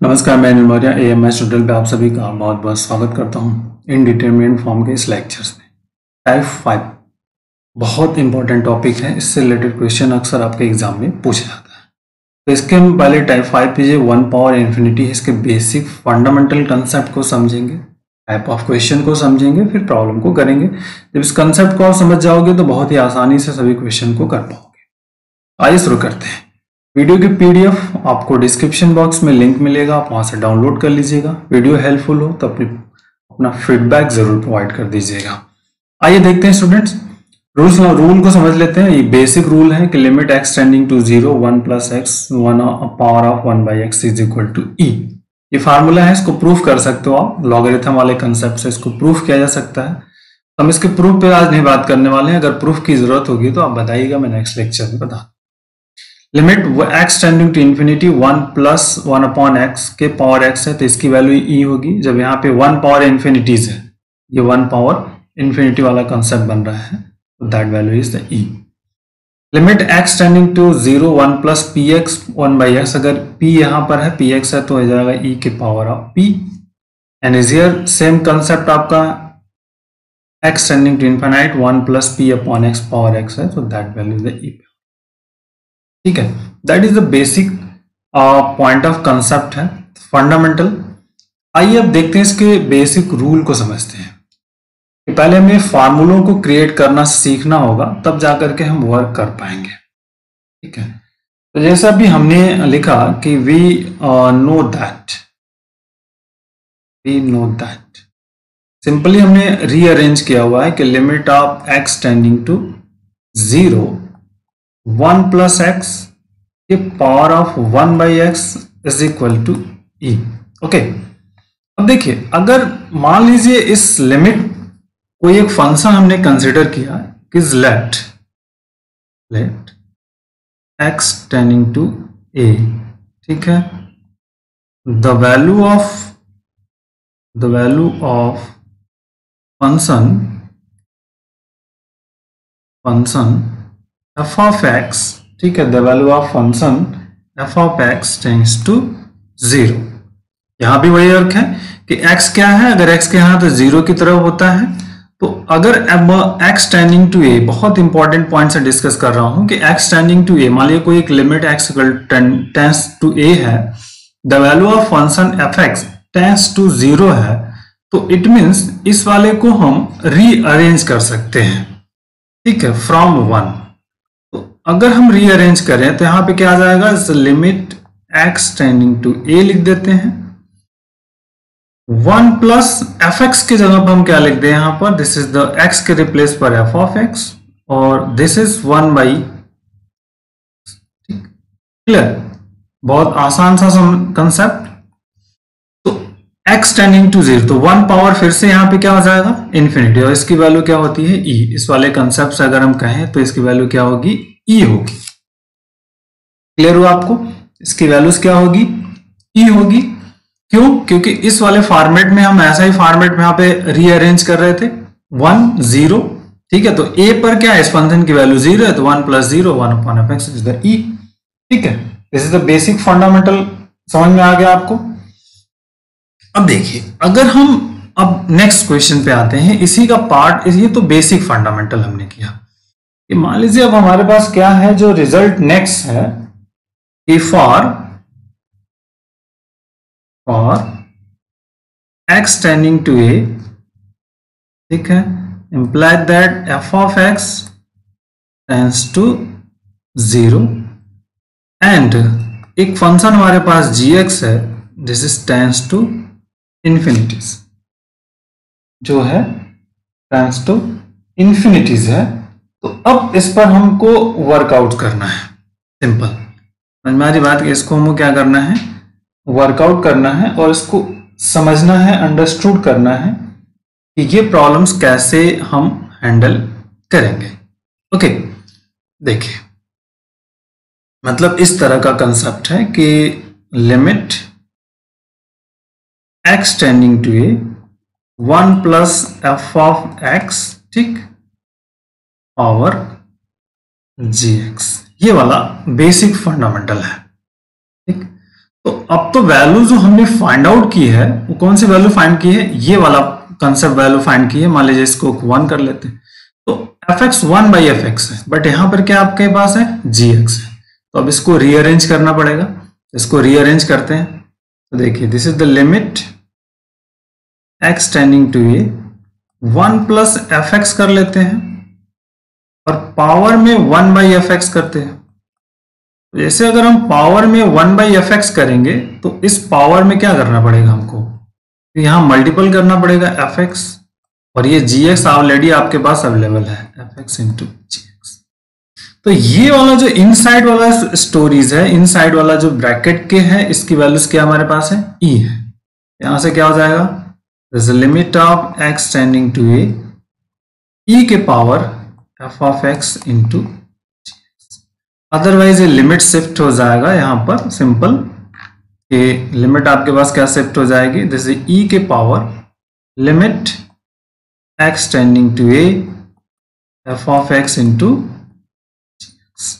नमस्कार, मैं Anil Maurya AMS tutorial पे आप सभी का बहुत बहुत स्वागत करता हूं इनडिटरमिनेट फॉर्म के इस लेक्चर्स में। टाइप 5 बहुत इंपॉर्टेंट टॉपिक है, इससे रिलेटेड क्वेश्चन अक्सर आपके एग्जाम में पूछा जाता है। तो इसके हम पहले टाइप 5 पे जो 1 पावर इन्फिनिटी है, इसके बेसिक फंडामेंटल कंसेप्ट को समझेंगे, टाइप ऑफ क्वेश्चन को समझेंगे, फिर प्रॉब्लम को करेंगे। जब इस कंसेप्ट को आप समझ जाओगे तो बहुत ही आसानी से सभी क्वेश्चन को कर पाओगे। आइए शुरू करते हैं। वीडियो की PDF आपको डिस्क्रिप्शन बॉक्स में लिंक मिलेगा, आप वहां से डाउनलोड कर लीजिएगा। वीडियो हेल्पफुल हो तो अपना फीडबैक जरूर प्रोवाइड कर दीजिएगा। आइए देखते हैं स्टूडेंट्स, रूल को समझ लेते हैं। ये बेसिक रूल है कि limit x tending to 0 1 plus x 1 power of 1 by X is equal to e। ये फार्मूला है, इसको प्रूफ कर सकते हो आप। लॉगरिथम वाले कंसेप्ट से इसको प्रूफ किया जा सकता है। हम इसके प्रूफ पे आज नहीं बात करने वाले हैं। अगर प्रूफ की जरूरत होगी तो आप बताइएगा, मैं नेक्स्ट लेक्चर में बता। Limit x tending to infinity 1 plus 1 upon x के पावर x है तो इसकी वैल्यू e होगी। जब यहाँ पे 1 पावर इन्फिनिटीज है, ये 1 पावर इन्फिनिटी वाला कंसेप्ट बन रहा है, तो that value is the e। Limit x tending to 0 1 plus px 1 by x, अगर p यहाँ पर है px है तो हो जाएगा e के power of p। And is here same concept आपका x tending to infinite 1 plus p upon x power x है, तो that value is the e। ठीक है, that is the basic point of concept है, fundamental. आइए अब देखते हैं इसके बेसिक रूल को समझते हैं। कि पहले हमें फार्मूलों को क्रिएट करना सीखना होगा, तब जाकर के हम वर्क कर पाएंगे। ठीक है, तो जैसा अभी हमने लिखा कि वी नो दैट सिंपली हमने रीअरेंज किया हुआ है कि limit of x tending to 0 1 plus x के power of 1 by X is equal to e। Okay, अब देखिए, अगर मान लीजिए इस लिमिट कोई एक फंक्शन हमने कंसिडर किया कि let x tending to a, ठीक है, the value of function f of x, ठीक है, the value of function f of x tends to 0। यहां भी वही अर्थ है कि x क्या है, अगर x के यहां तो 0 की तरफ होता है, तो अगर x टेंडिंग टू a, बहुत इंपॉर्टेंट पॉइंट से डिस्कस कर रहा हूं कि x टेंडिंग टू a, मान लीजिए कोई एक limit x tends to a है, the value of function fx tends to 0 है, तो इट मींस इस वाले को हम रीअरेंज कर सकते हैं। ठीक है, फ्रॉम 1। अगर हम रीअरेंज करें तो यहां पे क्या आ जाएगा, limit x tending to a लिख देते हैं। 1 प्लस fx की जगह पर हम क्या लिख दें, यहां पर दिस इज द x के रिप्लेस पर f ऑफ x, और दिस इज 1 बाई। क्लियर, बहुत आसान सा कंसेप्ट। तो x टेंडिंग टू 0, तो 1 पावर फिर से यहां पे क्या हो जाएगा, इन्फिनिटी, और इसकी वैल्यू क्या होती है, e। इस वाले कंसेप्ट से अगर हम कहें तो इसकी वैल्यू क्या होगी, e होगी। क्लियर हुआ आपको, इसकी वैल्यूज क्या होगी, e होगी। क्यों, क्योंकि इस वाले फॉर्मेट में हम ऐसा ही फॉर्मेट में यहाँ पे रीअरेंज कर रहे थे 1 0। ठीक है, तो a पर क्या है, इस फंक्शन की वैल्यू 0 है, तो 1 plus 0 1 upon F x is the e। ठीक है, this is the basic fundamental, समझ में आ गया आपको। अब देखिए, अगर हम अब नेक्स्ट क्वेश्चन पे आते हैं, इसी का पार्ट, ये तो बेसिक फंडामेंटल हमने किया। मान लीजिए अब हमारे पास क्या है, जो रिजल्ट नेक्स्ट है कि for x tending to a, ठीक है, imply that f of x tends to 0 and एक फंक्शन हमारे पास gx है, this is tends to infinities, जो है टेंड्स टू इंफिनिटीज है। तो अब इस पर हमको वर्कआउट करना है, सिंपल समझ में आ रही बात कि इसको हमको क्या करना है, वर्कआउट करना है, और इसको समझना है, अंडरस्टूड करना है कि ये प्रॉब्लम्स कैसे हम हैंडल करेंगे। ओके, देखिए, मतलब इस तरह का कंसेप्ट है कि limit x tending to a 1 plus f of x, ठीक, पावर gx, ये वाला बेसिक फंडामेंटल है। ठीक, तो अब तो वैल्यू जो हमने फाइंड आउट की है वो कौन सी वैल्यू फाइंड की है, ये वाला कंसेप्ट वैल्यू फाइंड की है। मान लीजिए इसको 1 कर लेते हैं, तो fx 1/fx है, बट यहां पर क्या आपके पास है, gx है। तो अब इसको रीअरेंज करना पड़ेगा, इसको रीअरेंज करते हैं। तो देखिए this is the limit x tending to a, 1 plus fx कर लेते हैं और पावर में 1/fx करते हैं। तो जैसे अगर हम पावर में 1/fx करेंगे तो इस पावर में क्या करना पड़ेगा हमको, तो यहां मल्टीपल करना पड़ेगा fx, और ये gx ऑलरेडी आपके पास अवेलेबल है, fx इंटू gx। तो ये वाला जो इनसाइड वाला स्टोरीज है, इनसाइड वाला जो ब्रैकेट के है, इसकी वैल्यूज क्या हमारे पास है, e है। यहां से क्या हो जाएगा, this limit of x tending to a, e के power f of x into gx। Otherwise ये लिमिट शिफ्ट हो जाएगा यहां पर, सिंपल ये लिमिट आपके पास क्या शिफ्ट हो जाएगी, दिस इज e के power limit x tending to a f of x into gx।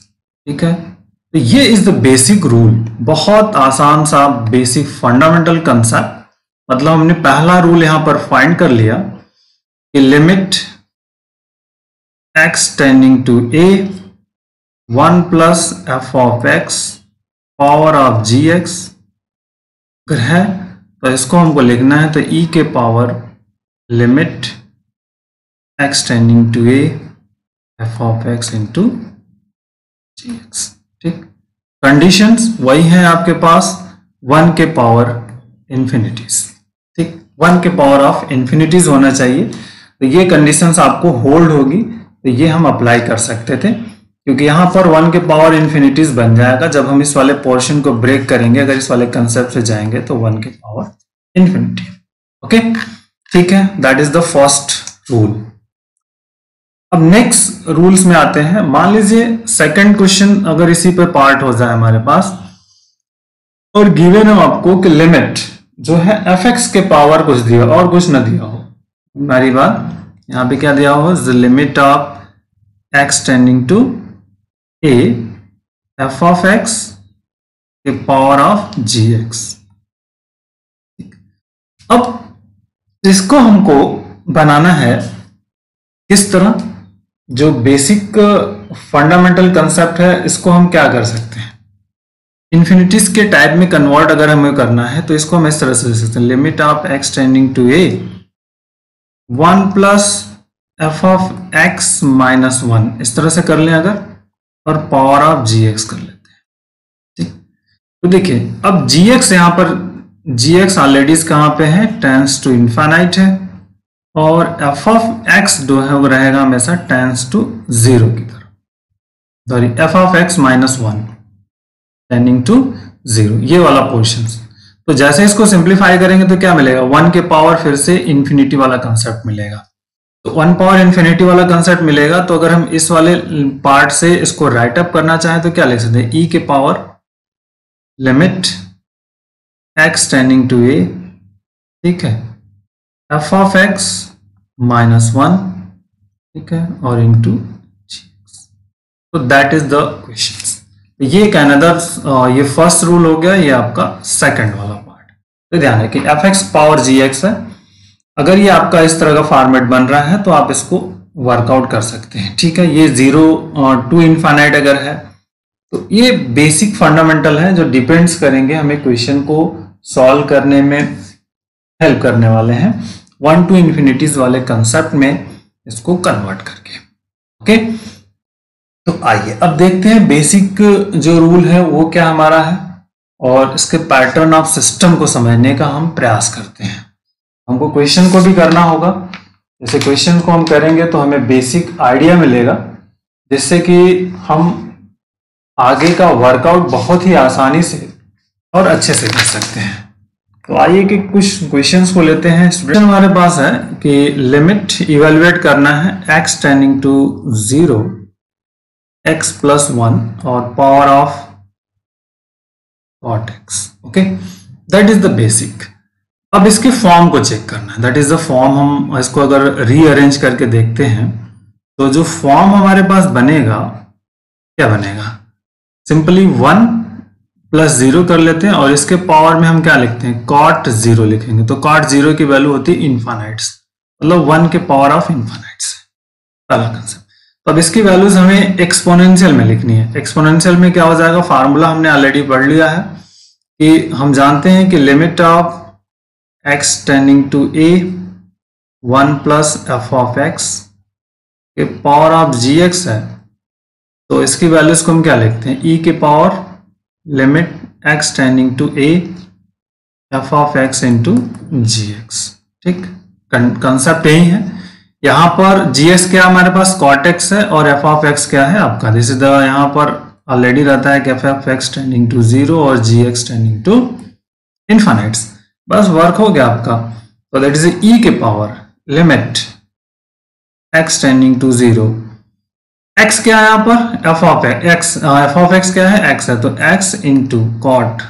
ठीक है, तो ये इज द बेसिक रूल, बहुत आसान सा बेसिक फंडामेंटल कंसेप्ट। मतलब हमने पहला रूल यहां पर फाइंड कर लिया कि limit x tending to a 1 plus f of x power of gx अगर है तो इसको हमको लिखना है, तो e के power limit x tending to a f of x into gx। ठीक, कंडीशंस वही हैं आपके पास, 1 के पावर इंफिनिटीज। ठीक, 1 के पावर ऑफ इंफिनिटीज होना चाहिए। तो ये कंडीशंस आपको होल्ड होगी, तो ये हम अप्लाई कर सकते थे, क्योंकि यहां पर 1 के पावर इंफिनिटीज बन जाएगा जब हम इस वाले पोर्शन को ब्रेक करेंगे। अगर इस वाले कंसेप्ट से जाएंगे तो 1 के पावर इंफिनिटी। ओके, ठीक है, that is the first rule. अब नेक्स्ट रूल्स में आते हैं। मान लीजिए सेकंड क्वेश्चन अगर इसी पे पार्ट हो जाए हमारे पास, और गिवन है आपको कि लिमिट जो है fx के पावर कुछ दिया और कुछ ना दिया हो। हमारी बात यहाँ पे क्या दिया हो, the limit of x tending to a f of x के पावर ऑफ gx। अब इसको हमको बनाना है किस तरह, जो बेसिक फंडामेंटल कंसेप्ट है इसको हम क्या कर सकते हैं, इन्फिनिटीज के टाइप में कन्वर्ट अगर हमें करना है तो इसको हम इस तरह से लिख सकते हैं, limit of x tending to a 1 plus f of x minus 1, इस तरह से कर लें अगर, और पावर ऑफ gx कर लेते हैं। ठीक, तो देखिए अब gx यहां पर, gx ऑलरेडी कहां पे है, टेंस टू इनफाइनाइट है, और f ऑफ x जो है वो रहेगा हमेशा टेंस टू 0 की तरफ, sorry f of x minus 1 tending to 0, ये वाला पोर्शन। तो जैसे इसको सिंप्लीफाई करेंगे तो क्या मिलेगा, 1 के पावर फिर से इंफिनिटी वाला कंसेप्ट मिलेगा। तो 1 पावर इंफिनिटी वाला कंसेप्ट मिलेगा, तो अगर हम इस वाले पार्ट से इसको राइट अप करना चाहें तो क्या लिख सकते हैं, e के power limit x tending to a, ठीक है, f ऑफ x माइनस 1, ठीक है, और इंटू gx। तो दैट इज द क्वेश्चन। ये एक अनदर, ये फर्स्ट रूल हो गया, ये आपका सेकंड वाला पार्ट। तो ध्यान रखिए fx पावर gx है, अगर ये आपका इस तरह का फॉर्मेट बन रहा है तो आप इसको वर्कआउट कर सकते हैं। ठीक है, ये 0 टू इनफाइनाइट अगर है तो ये बेसिक फंडामेंटल है जो डिपेंड्स करेंगे हमें क्वेश्चन को सॉल्व करने में हेल्प करने वाले हैं, 1 टू इन्फिनिटीज वाले कंसेप्ट में इसको कन्वर्ट करके। ओके, तो आइए अब देखते हैं बेसिक जो रूल है वो क्या हमारा है, और इसके पैटर्न ऑफ सिस्टम को समझने का हम प्रयास करते हैं। हमको क्वेश्चन को भी करना होगा, जैसे क्वेश्चन को हम करेंगे तो हमें बेसिक आइडिया मिलेगा, जिससे कि हम आगे का वर्कआउट बहुत ही आसानी से और अच्छे से कर सकते हैं। तो आइए कि कुछ क्वेश्चंस को लेते हैं। स्टूडेंट हमारे पास है कि लिमिट इवेलुएट करना है x tending to 0 x plus 1 और power of cot x। Okay, that is the basic. अब इसके फॉर्म को चेक करना है, दैट इज द फॉर्म। हम इसको अगर रीअरेंज करके देखते हैं तो जो फॉर्म हमारे पास बनेगा क्या बनेगा, सिंपली 1 प्लस 0 कर लेते हैं और इसके पावर में हम क्या लिखते हैं, cot 0 लिखेंगे। तो cot 0 की वैल्यू होती है इन्फानाइट्स, मतलब 1 के पावर ऑफ इन्फानाइट्स, पहला कंसेप्ट। तो अब इसकी वैल्यूज हमें एक्सपोनेंशियल में लिखनी है। एक्सपोनेंशियल में क्या हो जाएगा, फार्मूला हमने ऑलरेडी पढ़ लिया है कि हम जानते हैं कि limit of x tending to a 1 plus f of x के पावर ऑफ gx है। तो इसकी वैल्यूज को हम क्या लिखते हैं, e के power limit x tending to a f of x into gx। ठीक, कंसेप्ट यही है। यहाँ पर gx क्या हमारे पास cot x है और f of x क्या है आपका, दिस इज द, यहाँ पर ऑलरेडी रहता है कि f of x tending to 0 और gx टेंडिंग टू इनफाइनाइट्स। बस वर्क हो गया आपका। तो दैट इज e के power limit x tending to 0, x क्या है यहाँ पर, f of x, f of x क्या है, x है, तो x इंटू cot,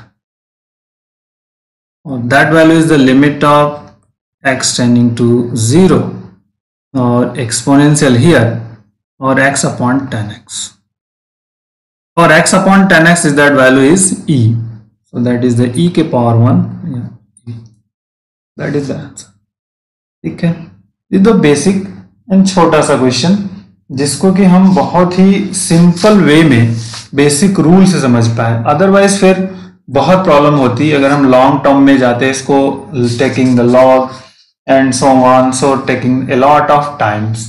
और that value is the limit of x tending to 0 और एक्सपोनेंशियल हियर और x अपॉन 10x, और x upon 10x is that value is e, so that is the e के power 1, that is the answer। ठीक है, ये तो basic and छोटा सा क्वेश्चन जिसको कि हम बहुत ही सिंपल वे में बेसिक रूल से समझ पाए। अदरवाइज फिर बहुत प्रॉब्लम होती है अगर हम लॉन्ग टर्म में जाते, इसको taking the log and so on, so taking a lot of times,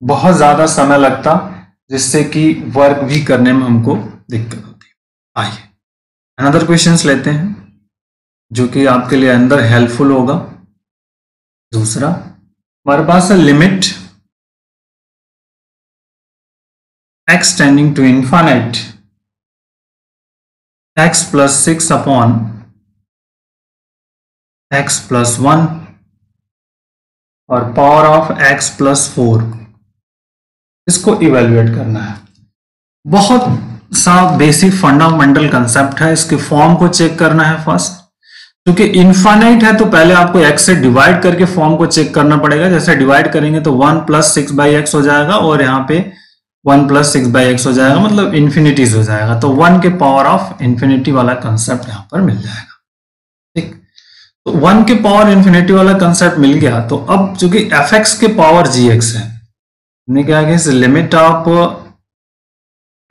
बहुत ज्यादा समय लगता जिससे कि वर्क भी करने में हमको दिक्कत होती है। आइए अनदर क्वेश्चंस लेते हैं जो कि आपके लिए अंदर हेल्पफुल होगा। दूसरा हमारे पास है limit x tending to infinite x plus 6 upon x plus 1 और पावर ऑफ x प्लस 4, इसको इवेल्युएट करना है। बहुत सा बेसिक फंडामेंटल कंसेप्ट है, इसके फॉर्म को चेक करना है फर्स्ट, क्योंकि इनफाइनाइट है तो पहले आपको x से डिवाइड करके फॉर्म को चेक करना पड़ेगा। जैसे डिवाइड करेंगे तो 1 प्लस 6 बाई एक्स हो जाएगा और यहाँ पे 1 प्लस 6 बाई एक्स हो जाएगा, मतलब इन्फिनिटीज हो जाएगा। तो 1 के पावर ऑफ इन्फिनिटी वाला कंसेप्ट यहाँ पर मिल जाएगा। ठीक, तो 1 के पावर इन्फिनिटी वाला कंसेप्ट मिल गया। तो अब चूंकि एफ एक्स के पावर जी एक्स है, हमने क्या किया, limit of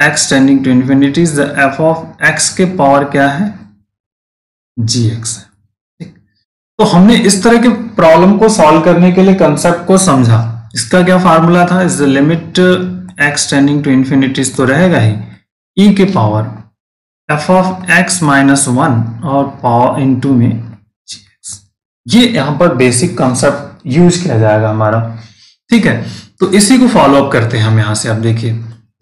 x tending to infinity the f of x के पावर क्या है, gx है। ठीक, तो हमने इस तरह के प्रॉब्लम को सॉल्व करने के लिए कंसेप्ट को समझा। इसका क्या फार्मूला था, is the limit x tending to infinity तो रहेगा ही e के power f of x minus 1 और पावर इनटू में gx। ये यहां पर बेसिक कंसेप्ट यूज किया जाएगा हमारा। ठीक है, तो इसी को फॉलो अप करते हैं हम यहां से। आप देखिए,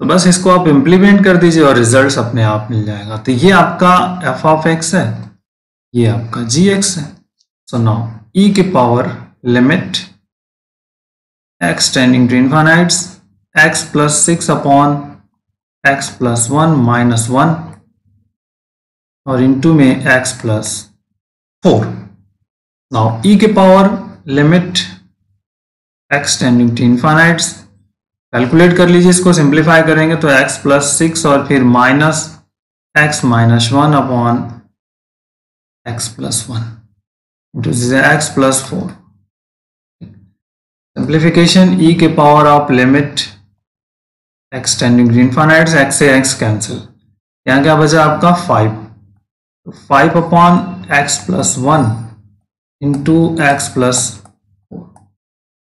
तो बस इसको आप इंप्लीमेंट कर दीजिए और रिजल्ट्स अपने आप मिल जाएगा। तो ये आपका f ऑफ x है, ये आपका gx है। सो नाउ e के power limit x tending to infinity x plus 6 upon x plus 1 minus 1 और इनटू में x प्लस 4। नाउ e के power limit x tending to infinity, calculate कर लीजिए, इसको सिंप्लीफाई करेंगे तो x प्लस 6 और फिर minus x minus 1 upon x plus 1 into x plus 4। Simplification e के power of limit x tending to infinity, x से x कैंसिल, यहाँ क्या बचा आपका 5, तो 5 upon x plus 1 into x plus 4।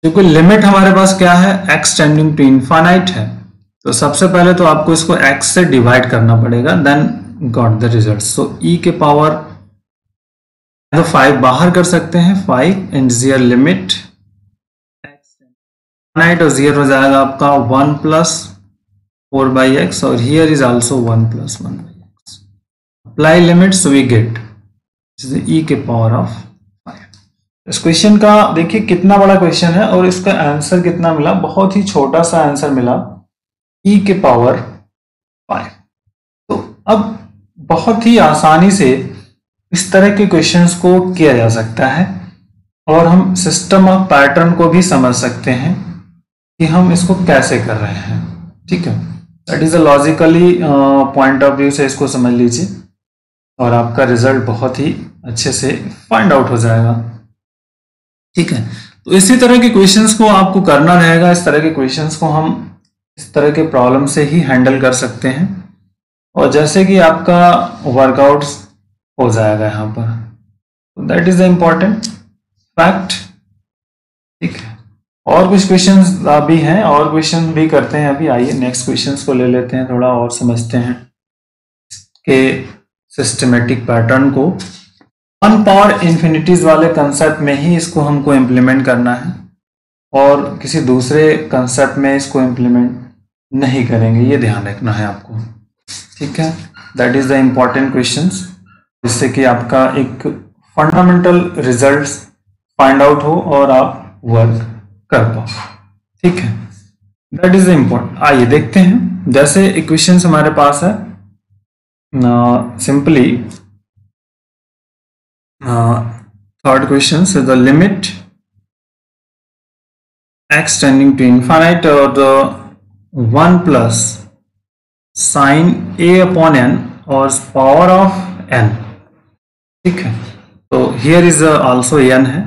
क्योंकि लिमिट हमारे पास क्या है, x टेंडिंग टू इनफाइनाइट है, तो सबसे पहले तो आपको इसको x से डिवाइड करना पड़ेगा, then got the result. So e के पावर तो 5 बाहर कर सकते हैं, 5 एंड जीरो लिमिट x और 0 हो जाएगा आपका 1 प्लस 4 बाई एक्स और here is also 1 plus 1 by x. Apply limit, so we get e के पावर ऑफ 5। इस क्वेश्चन का देखिए कितना बड़ा क्वेश्चन है और इसका आंसर कितना मिला, बहुत ही छोटा सा आंसर मिला, e के पावर 5। तो अब बहुत ही आसानी से इस तरह के क्वेश्चंस को किया जा सकता है और हम सिस्टम ऑफ पैटर्न को भी समझ सकते हैं कि हम इसको कैसे कर रहे हैं। ठीक है, that is a logically point of view से इसको समझ लीजिए। और आपका रिजल्ट बहुत ही अच्छे से फाइंड आउट हो जाएगा। ठीक है, तो इसी तरह के क्वेश्चंस को आपको करना रहेगा। इस तरह के क्वेश्चंस को हम इस तरह के प्रॉब्लम से ही हैंडल कर सकते हैं, और जैसे कि आपका वर्कआउट्स हो जाएगा यहाँ पर। That is the important fact. ठीक है, और कुछ क्वेश्चंस भी हैं, और क्वेश्चन भी करते हैं अभी। आइए नेक्स्ट क्वेश्चंस को ले लेते हैं, थोड़ा और समझते हैं के सिस्टमेटिक पैटर्न को। वन पावर इन्फिनिटीज वाले कंसेप्ट में ही इसको हमको इम्प्लीमेंट करना है, और किसी दूसरे कंसेप्ट में इसको इम्प्लीमेंट नहीं करेंगे, ये ध्यान रखना है आपको। ठीक है, that is the important questions, जिससे कि आपका एक फंडामेंटल रिजल्ट्स फाइंड आउट हो और आप वर्क कर पाओ। ठीक है, दैट इज द इम्पोर्टेंट। आइए देखते हैं, जैसे इक्वेशंस हमारे पास है सिंपली थर्ड क्वेश्चन से the limit x tending to infinite और the 1 plus sine a upon n और पावर ऑफ n। ठीक है, तो हियर इज आल्सो n है,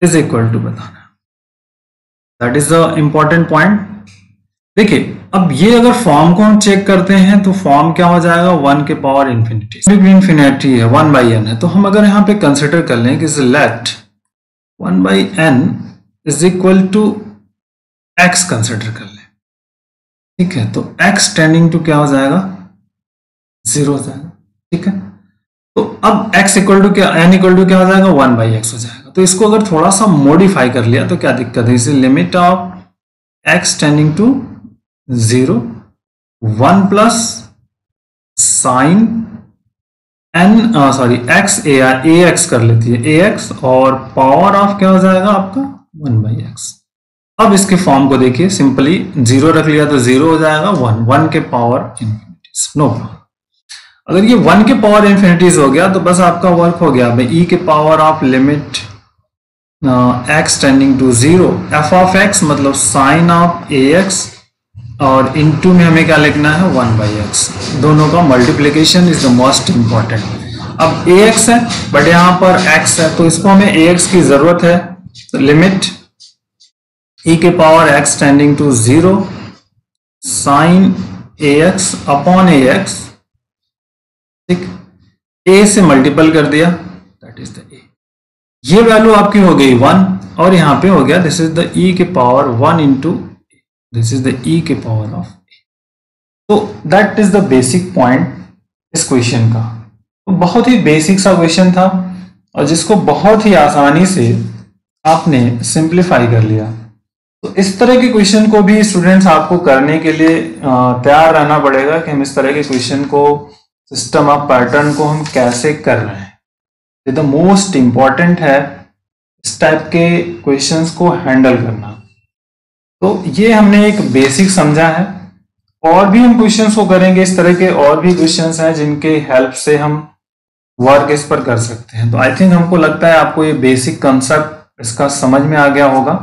इज इक्वल टू बताना। That is the important point. देखिए, अब ये अगर फॉर्म को हम चेक करते हैं तो फॉर्म क्या हो जाएगा, 1 के पावर इन्फिनिटी। इन्फिनिटी है, 1 बाई एन है, तो हम अगर यहाँ पे कंसिडर कर लें कि let 1 by n is equal to x consider कर लें। ठीक है, तो एक्स टेंडिंग टू क्या हो जाएगा, 0 हो जाएगा। ठीक है, तो अब x इक्वल टू क्या, n इक्वल टू क्या हो जाएगा, 1 बाई एक्स हो जाएगा। तो इसको अगर थोड़ा सा मॉडिफाई कर लिया तो क्या दिक्कत है, इसे limit of x tending to 0 1 plus sine n sorry x a x कर लेती है, ए एक्स, और पावर ऑफ क्या हो जाएगा आपका 1 बाई एक्स। अब इसके फॉर्म को देखिए, सिंपली 0 रख लिया तो 0 हो जाएगा, 1 के पावर इन्फिनिटीज, नो प्रॉब्लम। अगर ये 1 के पावर इन्फिनिटीज हो गया तो बस आपका वर्क हो गया भाई, e के power of limit x tending to 0 f of x मतलब साइन ऑफ ए एक्स, और इनटू में हमें क्या लिखना है, 1 बाई एक्स। दोनों का multiplication is the most important. अब ए एक्स है बट यहाँ पर x है, तो इसको हमें ए एक्स की जरूरत है, तो लिमिट e के power x tending to 0 sine a x upon a x. ठीक, a से मल्टीपल कर दिया, दैट इज द a। ये वैल्यू आपकी हो गई 1, और यहां पे हो गया दिस इज द e के power 1 into this is the e के पावर ऑफ a। तो that is the basic point इस क्वेश्चन का। तो बहुत ही बेसिक सा क्वेश्चन था, और जिसको बहुत ही आसानी से आपने सिंप्लीफाई कर लिया। तो इस तरह के क्वेश्चन को भी स्टूडेंट्स आपको करने के लिए तैयार रहना पड़ेगा कि हम इस तरह के क्वेश्चन को, सिस्टम ऑफ पैटर्न को हम कैसे कर रहे हैं। ये द मोस्ट इंपॉर्टेंट है इस टाइप के क्वेश्चंस को हैंडल करना। तो ये हमने एक बेसिक समझा है, और भी हम क्वेश्चंस को करेंगे इस तरह के, और भी क्वेश्चंस हैं जिनके हेल्प से हम वर्क इस पर कर सकते हैं। तो आई थिंक हमको लगता है आपको ये बेसिक कंसेप्ट इसका समझ में आ गया होगा,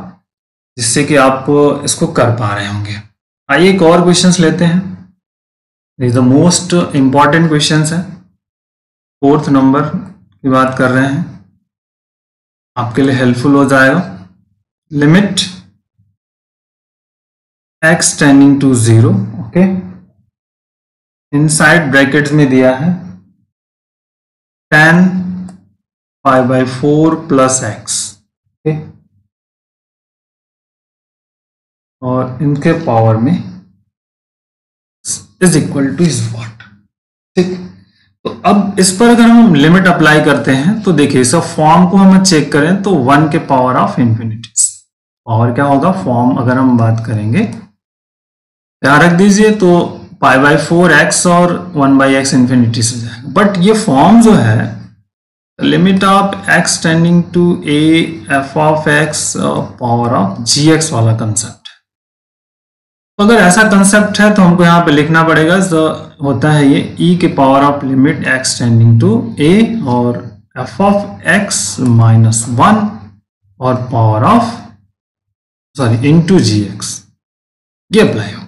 जिससे कि आप इसको कर पा रहे होंगे। आइए एक और क्वेश्चंस लेते हैं, this the most important questions है, 4th नंबर की बात कर रहे हैं, आपके लिए हेल्पफुल हो जाएगा। Limit x tending to 0, okay, inside brackets में दिया है tan pi by 4 plus x, okay, और इनके पावर में is equal to is what. ठीक, तो अब इस पर अगर हम लिमिट अप्लाई करते हैं तो देखिए, इस फॉर्म को हम चेक करें तो 1 के पावर ऑफ इन्फिनिटीज, पावर क्या होगा, फॉर्म अगर हम बात करेंगे, ध्यान रख दीजिए, तो पाई बाई 4 एक्स और 1 बाई एक्स इन्फिनिटी से जाएगा। बट ये फॉर्म जो है, limit of x tending to a f of x power of g x वाला कंसेप्ट है। तो अगर ऐसा कंसेप्ट है तो हमको यहाँ पे लिखना पड़ेगा, होता है ये e के power of limit x tending to a और f ऑफ x माइनस 1 और power of sorry into g x, ये अप्लाई होगा।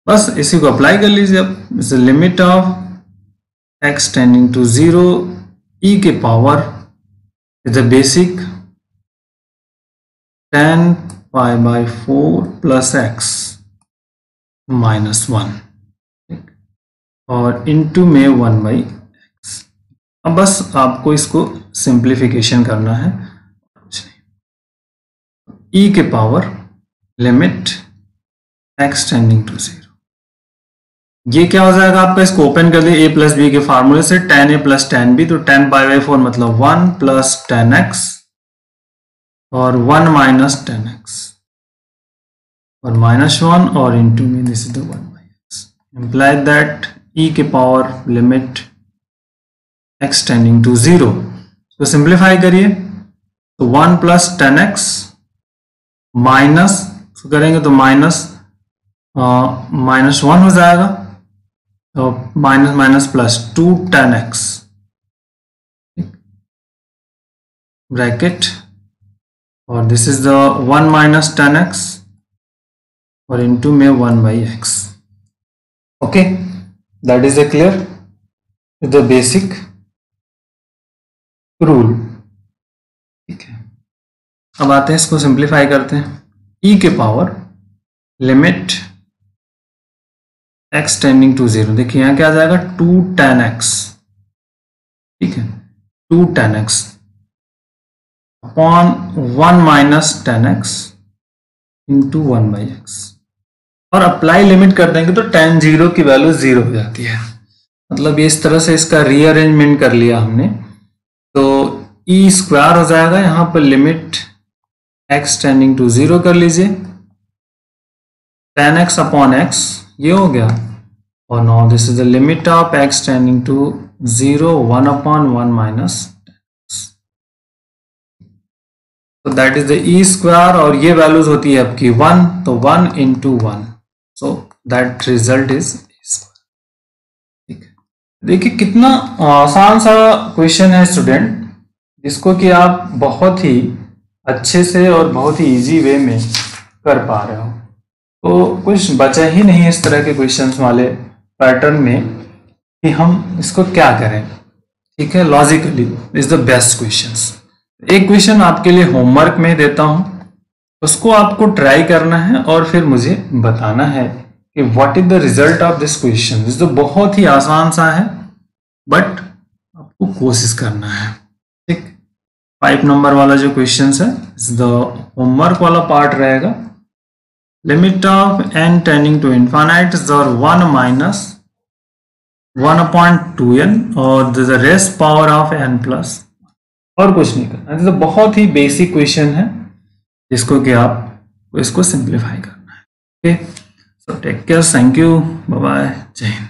बस इसी को अप्लाई कर लीजिए। अब limit of x tending to 0 e के power is the basic 10 pi by 4 plus x minus 1 और इनटू में 1 बाई एक्स। अब बस आपको इसको सिंप्लीफिकेशन करना है, e के power limit x tending to 0। ये क्या हो जाएगा आपका, इसको ओपन कर दिए a प्लस बी के फार्मूले से, 10a प्लस 10b, तो 10 पाई बाई 4 मतलब 1 प्लस 10x और 1 माइनस 10x और माइनस 1 और इंटू में this is the 1 by x, imply that e के power limit x tending to 0। तो सिंप्लीफाई करिए, तो 1 प्लस 10x माइनस करेंगे तो माइनस 1 हो जाएगा, तो minus minus plus 2 10x bracket और this is the 1 minus 10x और इनटू में 1 by X. Okay, that is a clear the basic rule. ठीक है, अब आते हैं इसको सिंप्लीफाई करते हैं। e के power limit x tending to 0, देखिए यहाँ क्या आ जाएगा 2 10x, ठीक है, 2 10x upon 1 minus 10x into 1 by x, और अप्लाई लिमिट कर देंगे तो tan 0 की वैल्यू 0 हो जाती है। मतलब ये इस तरह से इसका रीअरेंजमेंट कर लिया हमने, तो e स्क्वायर हो जाएगा, यहाँ पर लिमिट x टेंडिंग टू 0 कर लीजिए, tan x अपॉन x ये हो गया, और now this is the limit of x tending to 0 1 upon 1 minus, तो that is the e square, और ये वैल्यूज होती है आपकी 1, तो 1 into 1, so that result is square. ठीक है, देखिए कितना आसान सा क्वेश्चन है स्टूडेंट, जिसको कि आप बहुत ही अच्छे से और बहुत ही इजी वे में कर पा रहे हो। तो कुछ बचा ही नहीं इस तरह के क्वेश्चंस वाले पैटर्न में कि हम इसको क्या करें। ठीक है, logically is the best questions. एक क्वेश्चन आपके लिए होमवर्क में देता हूं, उसको आपको ट्राई करना है और फिर मुझे बताना है कि what is the result of this question. इस तो बहुत ही आसान सा है, बट आपको कोशिश करना है। ठीक, 5 नंबर वाला जो क्वेश्चन है इस द होमवर्क वाला पार्ट रहेगा। Limit of n tending to infinite is 1 minus 1/2n और the rest power of n plus, और कुछ नहीं करना। तो बहुत ही बेसिक क्वेश्चन है, जिसको कि आप इसको सिंप्लीफाई करना है। Okay, so take care, thank you, bye bye, जय हिंद।